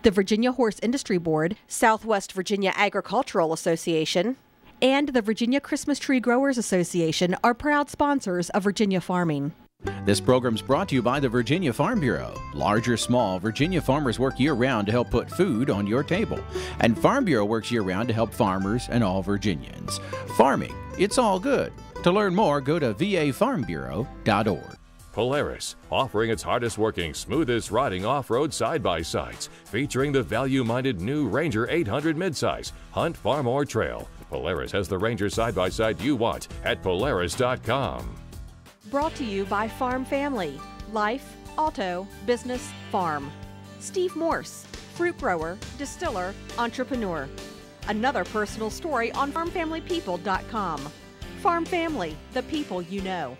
the Virginia Horse Industry Board, Southwest Virginia Agricultural Association, and the Virginia Christmas Tree Growers Association are proud sponsors of Virginia farming. This program's brought to you by the Virginia Farm Bureau. Large or small, Virginia farmers work year-round to help put food on your table. And Farm Bureau works year-round to help farmers and all Virginians. Farming, it's all good. To learn more, go to vafarmbureau.org. Polaris, offering its hardest working, smoothest riding off-road side-by-sides, featuring the value-minded new Ranger 800 midsize, hunt, farm, or trail. Polaris has the Ranger side-by-side you want at Polaris.com. Brought to you by Farm Family, Life, Auto, Business, Farm. Steve Morse, fruit grower, distiller, entrepreneur. Another personal story on farmfamilypeople.com. Farm Family, the people you know.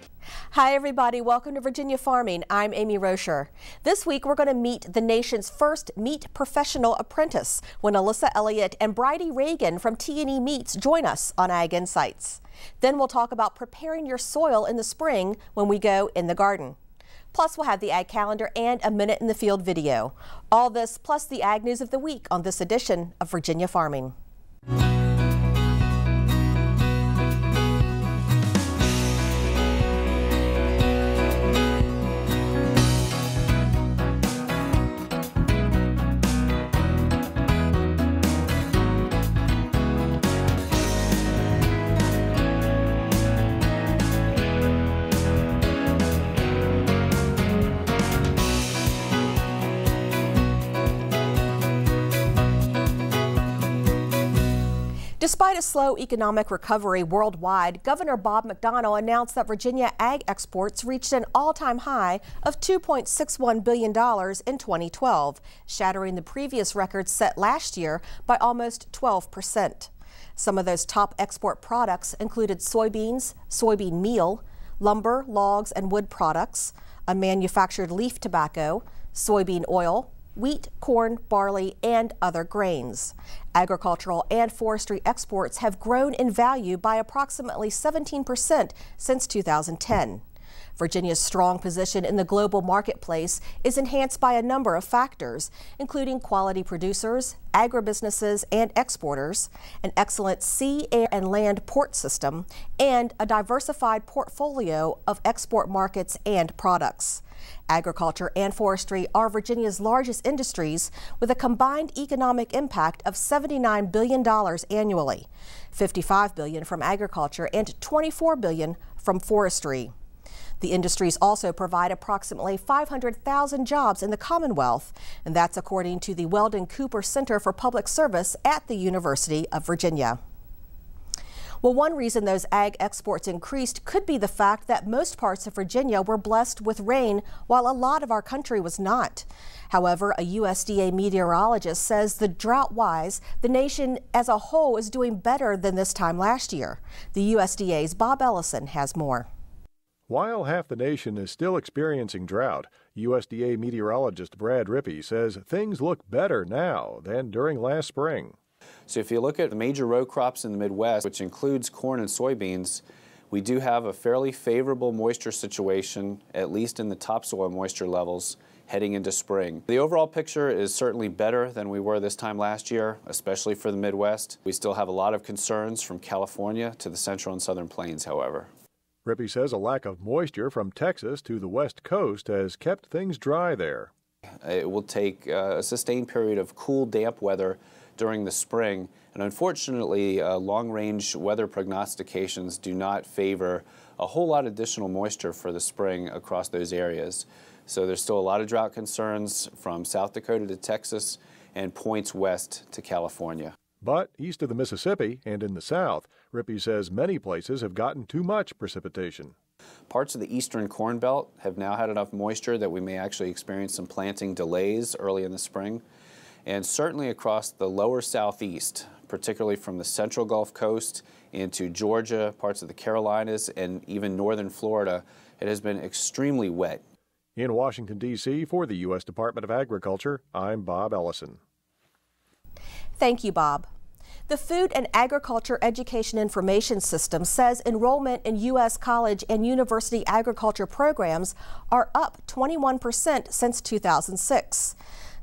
Hi everybody, welcome to Virginia Farming. I'm Amy Rocher. This week we're going to meet the nation's first meat professional apprentice when Alyssa, Elliott and Brydie Ragan from T&E Meats join us on Ag Insights. Then we'll talk about preparing your soil in the spring when we go in the garden. Plus we'll have the Ag Calendar and a Minute in the Field video. All this plus the Ag News of the Week on this edition of Virginia Farming. Despite a slow economic recovery worldwide, Governor Bob McDonnell announced that Virginia ag exports reached an all-time high of $2.61 billion in 2012, shattering the previous record set last year by almost 12%. Some of those top export products included soybeans, soybean meal, lumber, logs and wood products, unmanufactured leaf tobacco, soybean oil, wheat, corn, barley, and other grains. Agricultural and forestry exports have grown in value by approximately 17% since 2010. Virginia's strong position in the global marketplace is enhanced by a number of factors, including quality producers, agribusinesses and exporters, an excellent sea, air, and land port system, and a diversified portfolio of export markets and products. Agriculture and forestry are Virginia's largest industries, with a combined economic impact of $79 billion annually, $55 billion from agriculture and $24 billion from forestry. The industries also provide approximately 500,000 jobs in the Commonwealth, and that's according to the Weldon Cooper Center for Public Service at the University of Virginia. Well, one reason those ag exports increased could be the fact that most parts of Virginia were blessed with rain while a lot of our country was not. However, a USDA meteorologist says the drought-wise, the nation as a whole is doing better than this time last year. The USDA's Bob Ellison has more. While half the nation is still experiencing drought, USDA meteorologist Brad Rippey says things look better now than during last spring. So if you look at the major row crops in the Midwest, which includes corn and soybeans, we do have a fairly favorable moisture situation, at least in the topsoil moisture levels, heading into spring. The overall picture is certainly better than we were this time last year, especially for the Midwest. We still have a lot of concerns from California to the central and southern plains, however. Rippey says a lack of moisture from Texas to the west coast has kept things dry there. It will take a sustained period of cool, damp weather during the spring, and unfortunately long-range weather prognostications do not favor a whole lot of additional moisture for the spring across those areas. So there's still a lot of drought concerns from South Dakota to Texas and points west to California. But east of the Mississippi and in the south, Rippey says many places have gotten too much precipitation. Parts of the eastern Corn Belt have now had enough moisture that we may actually experience some planting delays early in the spring. And certainly across the lower southeast, particularly from the central Gulf Coast into Georgia, parts of the Carolinas, and even northern Florida, it has been extremely wet. In Washington, D.C., for the U.S. Department of Agriculture, I'm Bob Ellison. Thank you, Bob. The Food and Agriculture Education Information System says enrollment in U.S. college and university agriculture programs are up 21% since 2006.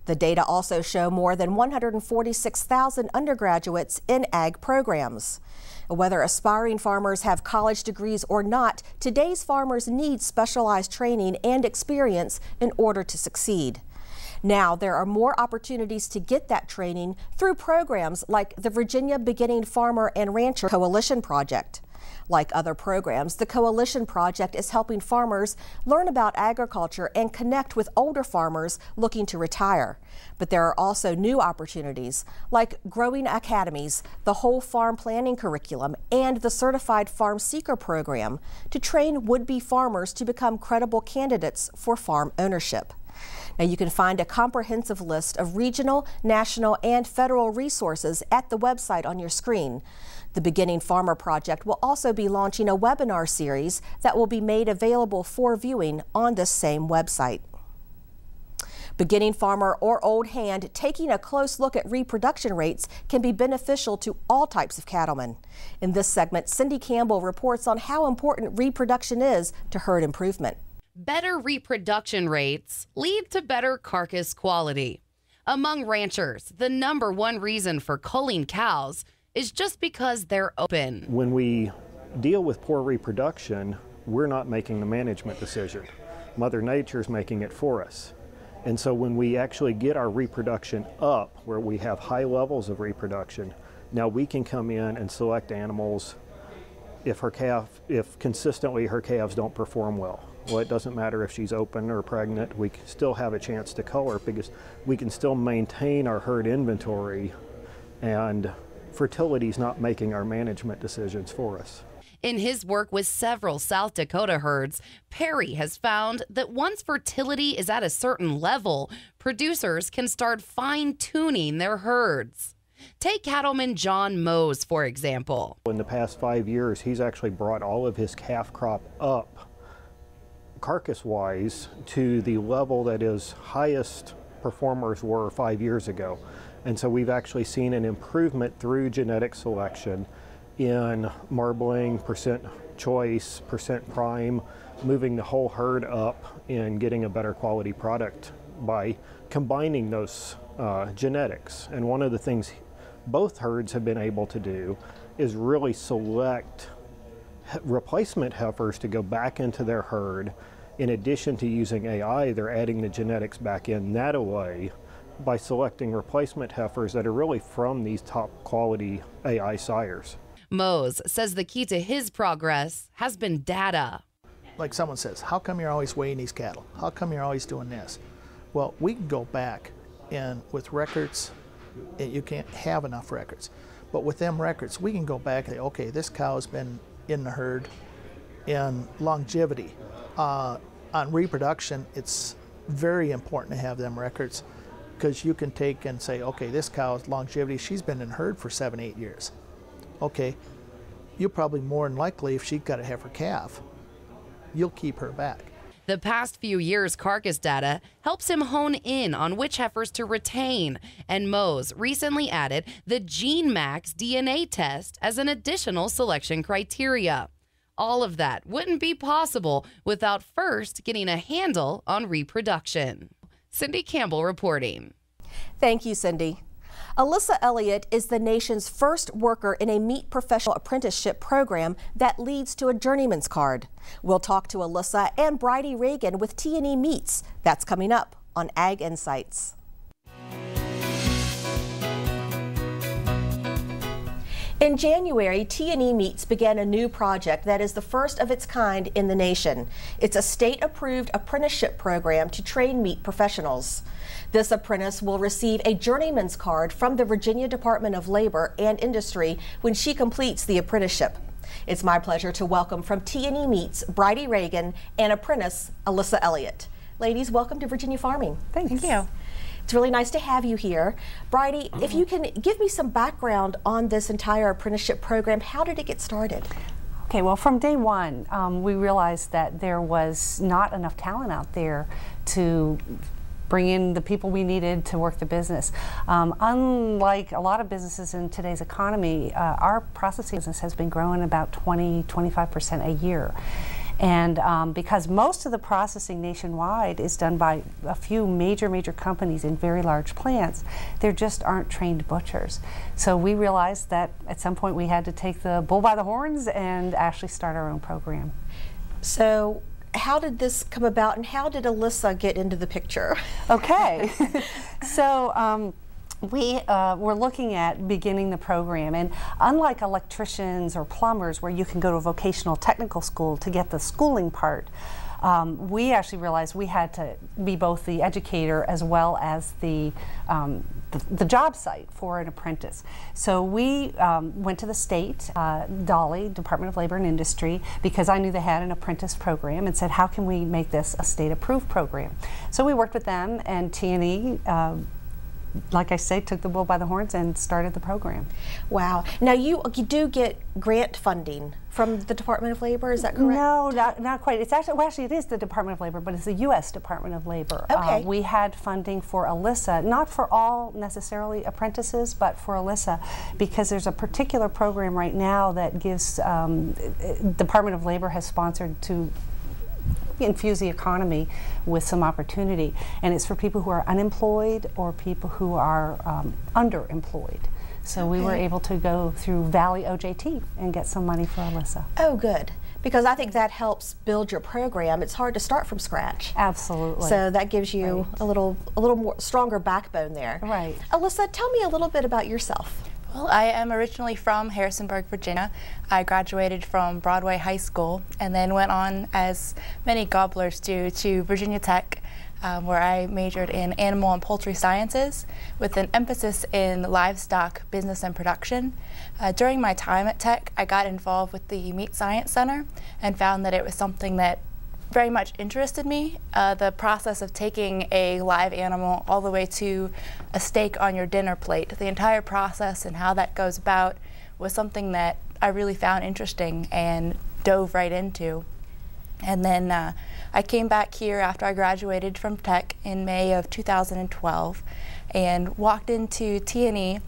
The data also show more than 146,000 undergraduates in ag programs. Whether aspiring farmers have college degrees or not, today's farmers need specialized training and experience in order to succeed. Now there are more opportunities to get that training through programs like the Virginia Beginning Farmer and Rancher Coalition Project. Like other programs, the Coalition Project is helping farmers learn about agriculture and connect with older farmers looking to retire. But there are also new opportunities like growing academies, the whole farm planning curriculum, and the Certified Farm Seeker program to train would-be farmers to become credible candidates for farm ownership. Now you can find a comprehensive list of regional, national, and federal resources at the website on your screen. The Beginning Farmer Project will also be launching a webinar series that will be made available for viewing on this same website. Beginning farmer or old hand, taking a close look at reproduction rates can be beneficial to all types of cattlemen. In this segment, Cindy Campbell reports on how important reproduction is to herd improvement. Better reproduction rates lead to better carcass quality. Among ranchers, the #1 reason for culling cows is just because they're open. When we deal with poor reproduction, we're not making the management decision. Mother Nature's making it for us. And so when we actually get our reproduction up, where we have high levels of reproduction, now we can come in and select animals if consistently her calves don't perform well. Well, it doesn't matter if she's open or pregnant, we still have a chance to cull her because we can still maintain our herd inventory, and fertility's not making our management decisions for us. In his work with several South Dakota herds, Perry has found that once fertility is at a certain level, producers can start fine-tuning their herds. Take cattleman John Mose, for example. In the past 5 years, he's actually brought all of his calf crop up carcass-wise to the level that his highest performers were 5 years ago. And so we've actually seen an improvement through genetic selection in marbling, percent choice, percent prime, moving the whole herd up and getting a better quality product by combining those genetics. And one of the things both herds have been able to do is really select replacement heifers to go back into their herd. In addition to using AI, they're adding the genetics back in that way by selecting replacement heifers that are really from these top quality AI sires. Mose says the key to his progress has been data. Like someone says, how come you're always weighing these cattle? How come you're always doing this? Well, we can go back and with records, you can't have enough records, but with them records, we can go back and say, okay, this cow has been in the herd in longevity. On reproduction, it's very important to have them records because you can take and say, okay, this cow's longevity, she's been in herd for 7-8 years. Okay, you're probably more than likely, if she's got a heifer calf, you'll keep her back. The past few years' carcass data helps him hone in on which heifers to retain, and Mose recently added the GeneMax DNA test as an additional selection criteria. All of that wouldn't be possible without first getting a handle on reproduction. Cindy Campbell reporting. Thank you, Cindy. Alyssa Elliott is the nation's first worker in a meat professional apprenticeship program that leads to a journeyman's card. We'll talk to Alyssa and Brydie Ragan with T&E Meats. That's coming up on Ag Insights. In January, T&E Meats began a new project that is the first of its kind in the nation. It's a state-approved apprenticeship program to train meat professionals. This apprentice will receive a journeyman's card from the Virginia Department of Labor and Industry when she completes the apprenticeship. It's my pleasure to welcome from T&E Meats, Brydie Ragan and apprentice Alyssa Elliott. Ladies, welcome to Virginia Farming. Thank you. It's really nice to have you here. Brydie, if you can give me some background on this entire apprenticeship program, how did it get started? Okay, well, from day one, we realized that there was not enough talent out there to bring in the people we needed to work the business. Unlike a lot of businesses in today's economy, our processing business has been growing about 20–25% a year. And because most of the processing nationwide is done by a few major companies in very large plants, there just aren't trained butchers. So we realized that at some point we had to take the bull by the horns and actually start our own program. So how did this come about, and how did Alyssa get into the picture? Okay. So we were looking at beginning the program, and unlike electricians or plumbers where you can go to a vocational technical school to get the schooling part, we actually realized we had to be both the educator as well as the job site for an apprentice. So we went to the state, Dolly, Department of Labor and Industry, because I knew they had an apprentice program, and said, how can we make this a state-approved program? So we worked with them, and T&E, like I say, took the bull by the horns and started the program. Wow. Now you do get grant funding from the Department of Labor, is that correct? No, not quite. It's actually, well, actually it is the Department of Labor, but it's the U.S. Department of Labor. Okay. We had funding for Alyssa, not for all necessarily apprentices, but for Alyssa, because there's a particular program right now that gives, Department of Labor has sponsored to infuse the economy with some opportunity, and it's for people who are unemployed or people who are underemployed. So we were able to go through Valley OJT and get some money for Alyssa. Oh, good. Because I think that helps build your program. It's hard to start from scratch. Absolutely. So that gives you a little more stronger backbone there. Right. Alyssa, tell me a little bit about yourself. Well, I am originally from Harrisonburg, Virginia. I graduated from Broadway High School and then went on, as many gobblers do, to Virginia Tech, where I majored in animal and poultry sciences with an emphasis in livestock business and production. During my time at Tech, I got involved with the Meat Science Center and found that it was something that very much interested me. The process of taking a live animal all the way to a steak on your dinner plate, the entire process and how that goes about was something that I really found interesting and dove right into. And then I came back here after I graduated from Tech in May of 2012 and walked into T&E,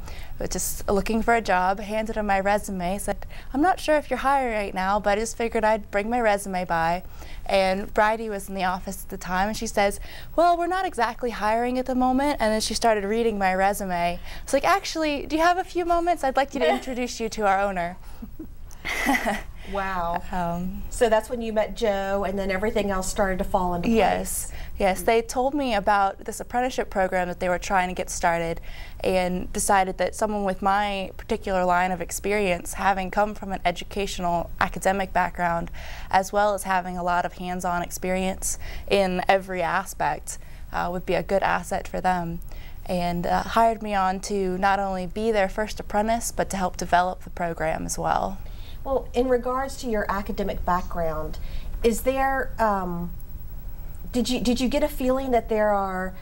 just looking for a job, handed them my resume, said, I'm not sure if you're hiring right now, but I just figured I'd bring my resume by. And Brydie was in the office at the time, and she says, well, we're not exactly hiring at the moment. And then she started reading my resume. I was like, actually, do you have a few moments? I'd like you to introduce you to our owner. Wow. So that's when you met Joe, and then everything else started to fall into place. Yes. They told me about this apprenticeship program that they were trying to get started and decided that someone with my particular line of experience, having come from an educational academic background, as well as having a lot of hands-on experience in every aspect, would be a good asset for them. And hired me on to not only be their first apprentice, but to help develop the program as well. Well, in regards to your academic background, is there, did you get a feeling that there are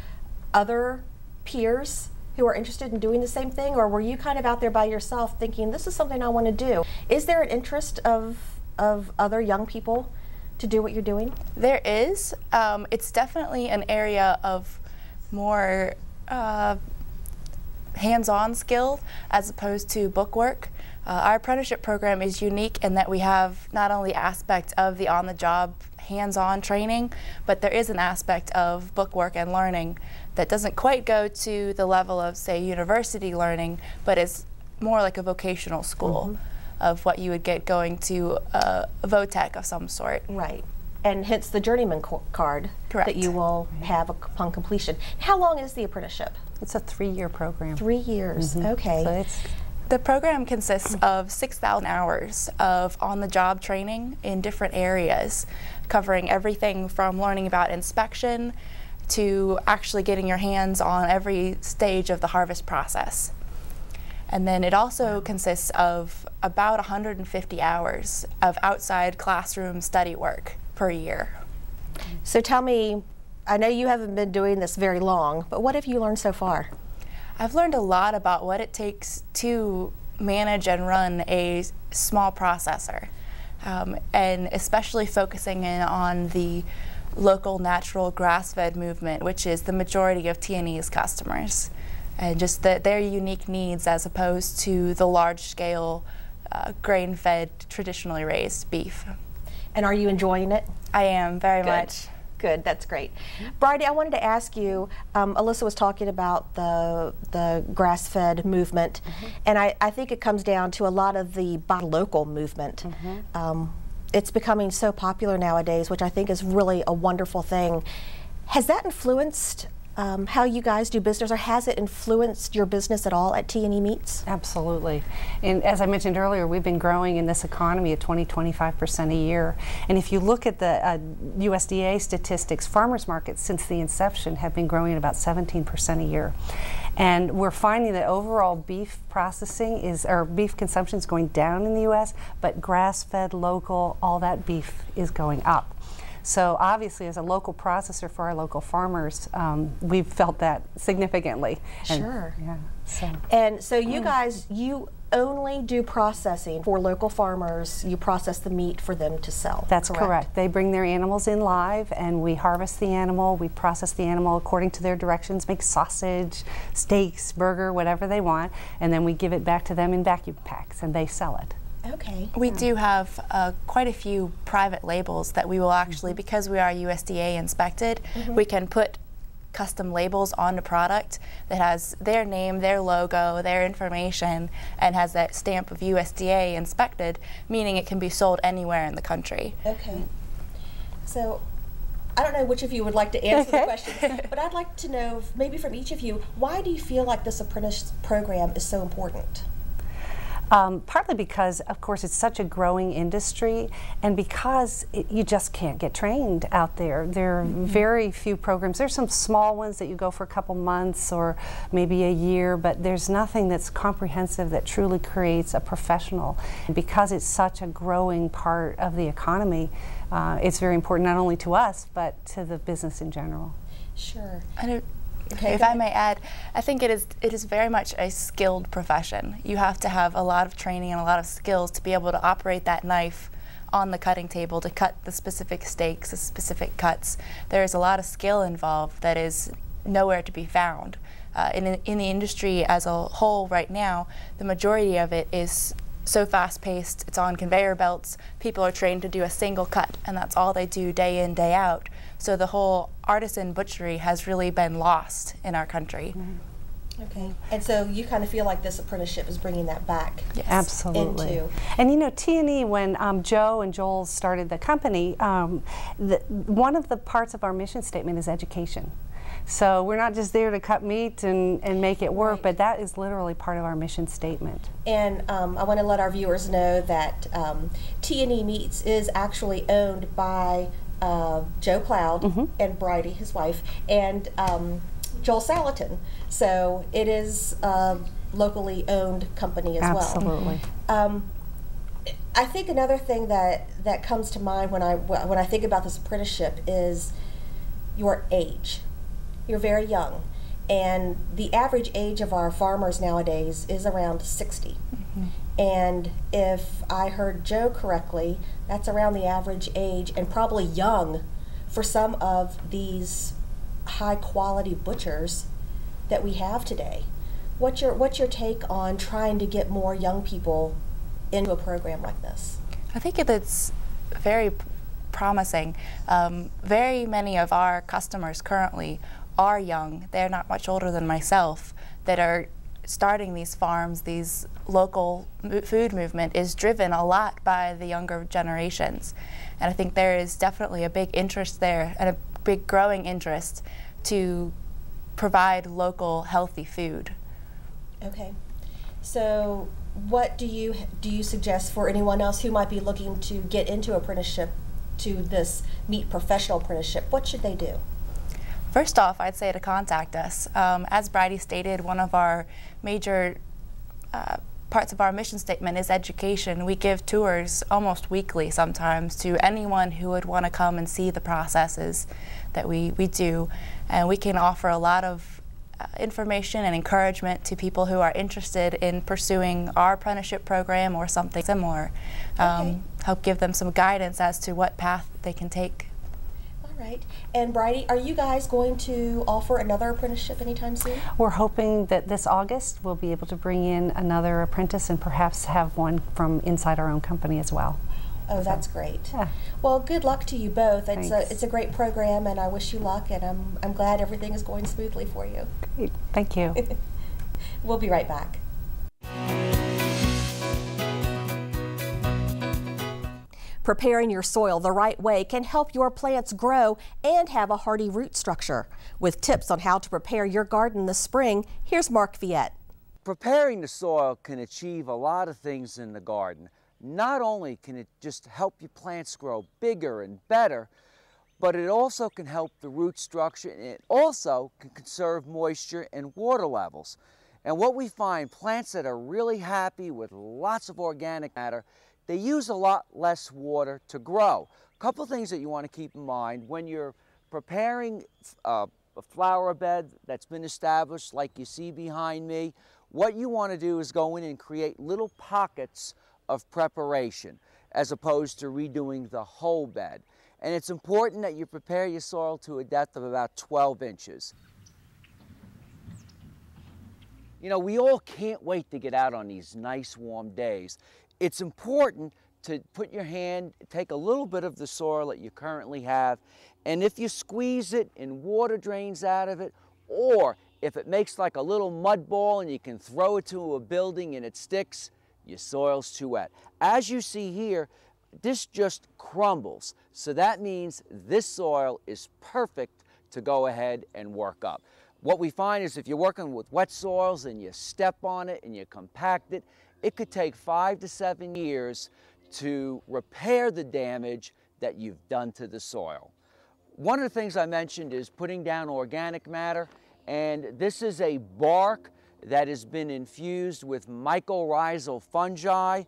other peers who are interested in doing the same thing, or were you kind of out there by yourself thinking, this is something I want to do? Is there an interest of other young people to do what you're doing? There is. It's definitely an area of more hands-on skill as opposed to bookwork. Our apprenticeship program is unique in that we have not only aspects of the on-the-job hands-on training, but there is an aspect of bookwork and learning that doesn't quite go to the level of, say, university learning, but is more like a vocational school of what you would get going to a VOTEC of some sort. Right. And hence the journeyman card that you will have upon completion. How long is the apprenticeship? It's a 3-year program. 3 years, okay. So the program consists of 6,000 hours of on-the-job training in different areas, covering everything from learning about inspection to actually getting your hands on every stage of the harvest process. And then it also consists of about 150 hours of outside classroom study work per year. So tell me, I know you haven't been doing this very long, but what have you learned so far? I've learned a lot about what it takes to manage and run a small processor, and especially focusing in on the local natural grass-fed movement, which is the majority of T&E's customers, and just their unique needs as opposed to the large-scale grain-fed, traditionally raised beef. And are you enjoying it? I am, very much. Good, that's great. Brydie, I wanted to ask you, Alyssa was talking about the grass-fed movement, and I think it comes down to a lot of the buy local movement. It's becoming so popular nowadays, which I think is really a wonderful thing. Has that influenced how you guys do business, or has it influenced your business at all at T&E Meats? Absolutely. And as I mentioned earlier, we've been growing in this economy at 20–25% a year. And if you look at the USDA statistics, farmers markets since the inception have been growing at about 17% a year. And we're finding that overall beef processing or beef consumption is going down in the U.S., but grass-fed, local, all that beef is going up. So obviously, as a local processor for our local farmers, we've felt that significantly. Sure. Yeah. And so you guys, you only do processing for local farmers. You process the meat for them to sell. That's correct. They bring their animals in live, and we harvest the animal. We process the animal according to their directions, make sausage, steaks, burger, whatever they want, and then we give it back to them in vacuum packs, and they sell it. Okay. We do have quite a few private labels that we will actually, because we are USDA inspected, we can put custom labels on the product that has their name, their logo, their information, and has that stamp of USDA inspected, meaning it can be sold anywhere in the country. Okay. So, I don't know which of you would like to answer the question, but I'd like to know, maybe from each of you, why do you feel like this apprentice program is so important? Partly because, of course, it's such a growing industry, and because you just can't get trained out there. There are very few programs. There's some small ones that you go for a couple months or maybe a year, but there's nothing that's comprehensive that truly creates a professional. And because it's such a growing part of the economy, it's very important not only to us, but to the business in general. Sure. Okay, if I may add, I think it is very much a skilled profession. You have to have a lot of training and a lot of skills to be able to operate that knife on the cutting table to cut the specific steaks, the specific cuts. There is a lot of skill involved that is nowhere to be found. In the industry as a whole right now, the majority of it is so fast-paced. It's on conveyor belts. People are trained to do a single cut, and that's all they do day in, day out. So the whole artisan butchery has really been lost in our country. Okay, and so you kind of feel like this apprenticeship is bringing that back. Yes. Absolutely. And you know, T&E, when Joe and Joel started the company, one of the parts of our mission statement is education. So we're not just there to cut meat and make it work, but that is literally part of our mission statement. And I want to let our viewers know that T&E Meats is actually owned by Joe Cloud and Brydie, his wife, and Joel Salatin. So it is a locally owned company as well. Absolutely. I think another thing that comes to mind when I think about this apprenticeship is your age. You're very young, and the average age of our farmers nowadays is around 60. And if I heard Joe correctly, that's around the average age, and probably young for some of these high quality butchers that we have today. What's your take on trying to get more young people into a program like this? I think it's very promising. Very many of our customers currently are young. They're not much older than myself that are starting these farms. These local food movement is driven a lot by the younger generations, and I think there is definitely a big interest there and a big growing interest to provide local healthy food. Okay, so what do you suggest for anyone else who might be looking to get into apprenticeship to this meat professional apprenticeship? What should they do? First off, I'd say to contact us. As Brydie stated, one of our major parts of our mission statement is education. We give tours almost weekly sometimes to anyone who would want to come and see the processes that we do. And we can offer a lot of information and encouragement to people who are interested in pursuing our apprenticeship program or something similar. Help give them some guidance as to what path they can take. Right. And Brydie, are you guys going to offer another apprenticeship anytime soon? We're hoping that this August we'll be able to bring in another apprentice and perhaps have one from inside our own company as well. Oh, that's great. Yeah. Well, good luck to you both. Thanks. It's a great program, and I wish you luck, and I'm glad everything is going smoothly for you. Great. Thank you. We'll be right back. Preparing your soil the right way can help your plants grow and have a hardy root structure. With tips on how to prepare your garden this spring, here's Mark Viette. Preparing the soil can achieve a lot of things in the garden. Not only can it just help your plants grow bigger and better, but it also can help the root structure, and it also can conserve moisture and water levels. And what we find, plants that are really happy with lots of organic matter, they use a lot less water to grow. A couple things that you want to keep in mind when you're preparing a flower bed that's been established, like you see behind me. What you want to do is go in and create little pockets of preparation as opposed to redoing the whole bed. And it's important that you prepare your soil to a depth of about 12 inches. You know, we all can't wait to get out on these nice warm days. It's important to put your hand, take a little bit of the soil that you currently have, and if you squeeze it and water drains out of it, or if it makes like a little mud ball and you can throw it to a building and it sticks, your soil's too wet. As you see here, this just crumbles. So that means this soil is perfect to go ahead and work up. What we find is if you're working with wet soils and you step on it and you compact it, it could take 5 to 7 years to repair the damage that you've done to the soil. One of the things I mentioned is putting down organic matter, and this is a bark that has been infused with mycorrhizal fungi,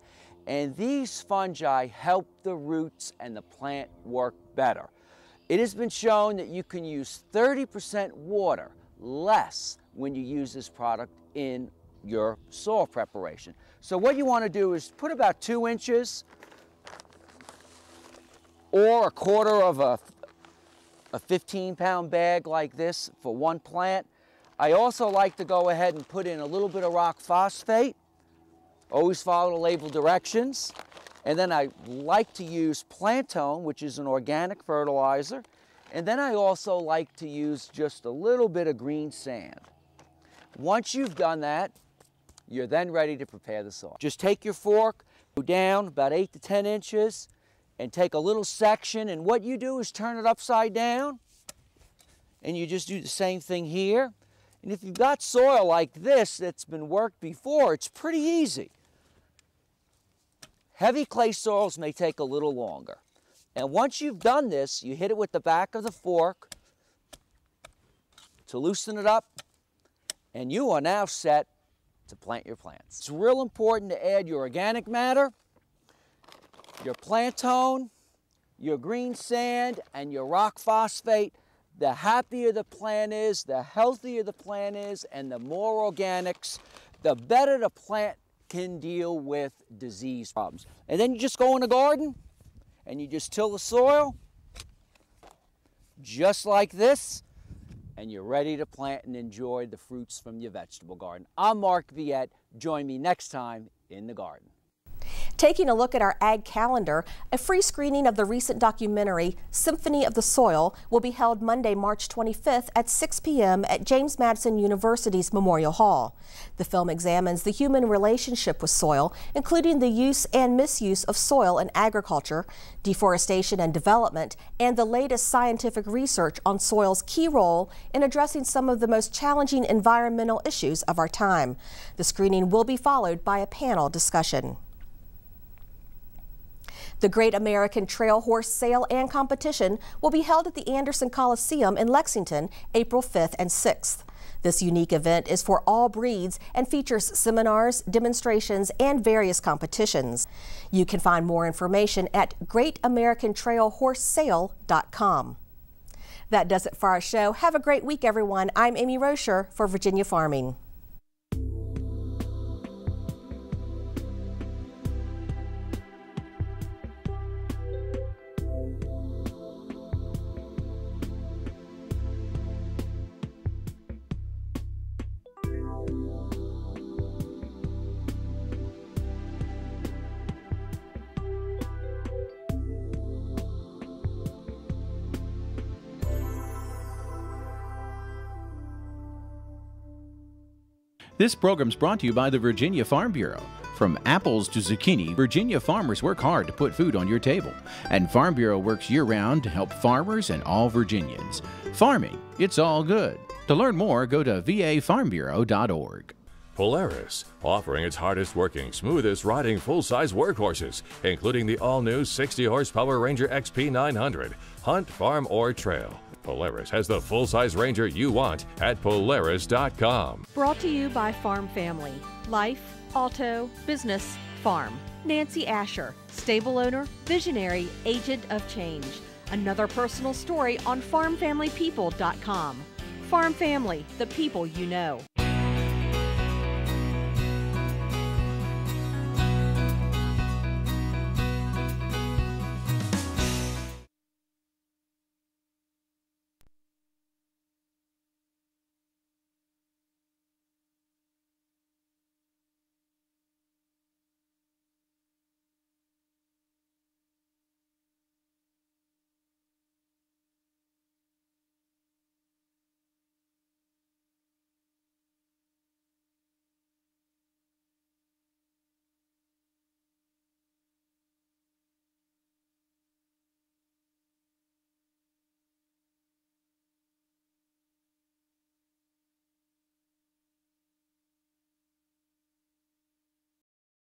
and these fungi help the roots and the plant work better. It has been shown that you can use 30% water less when you use this product in your soil preparation. So what you want to do is put about 2 inches or a quarter of a 15-pound bag like this for one plant. I also like to go ahead and put in a little bit of rock phosphate. Always follow the label directions. And then I like to use Plantone, which is an organic fertilizer. And then I also like to use just a little bit of green sand. Once you've done that, you're then ready to prepare the soil. Just take your fork, go down about 8 to 10 inches, and take a little section, and what you do is turn it upside down, and you just do the same thing here. And if you've got soil like this that's been worked before, it's pretty easy. Heavy clay soils may take a little longer. And once you've done this, you hit it with the back of the fork to loosen it up, and you are now set to plant your plants. It's real important to add your organic matter, your Plantone, your green sand, and your rock phosphate. The happier the plant is, the healthier the plant is, and the more organics, the better the plant can deal with disease problems. And then you just go in the garden and you just till the soil just like this, and you're ready to plant and enjoy the fruits from your vegetable garden. I'm Mark Viette. Join me next time in the garden. Taking a look at our ag calendar, a free screening of the recent documentary Symphony of the Soil will be held Monday, March 25th at 6 p.m. at James Madison University's Memorial Hall. The film examines the human relationship with soil, including the use and misuse of soil in agriculture, deforestation and development, and the latest scientific research on soil's key role in addressing some of the most challenging environmental issues of our time. The screening will be followed by a panel discussion. The Great American Trail Horse Sale and Competition will be held at the Anderson Coliseum in Lexington, April 5th and 6th. This unique event is for all breeds and features seminars, demonstrations, and various competitions. You can find more information at greatamericantrailhorsesale.com. That does it for our show. Have a great week, everyone. I'm Amy Rocher for Virginia Farming. This program's brought to you by the Virginia Farm Bureau. From apples to zucchini, Virginia farmers work hard to put food on your table. And Farm Bureau works year-round to help farmers and all Virginians. Farming, it's all good. To learn more, go to vafarmbureau.org. Polaris, offering its hardest working, smoothest riding full-size workhorses, including the all-new 60-horsepower Ranger XP 900. Hunt, farm, or trail. Polaris has the full-size Ranger you want at Polaris.com. Brought to you by Farm Family. Life, auto, business, farm. Nancy Asher, stable owner, visionary, agent of change. Another personal story on farmfamilypeople.com. Farm Family, the people you know.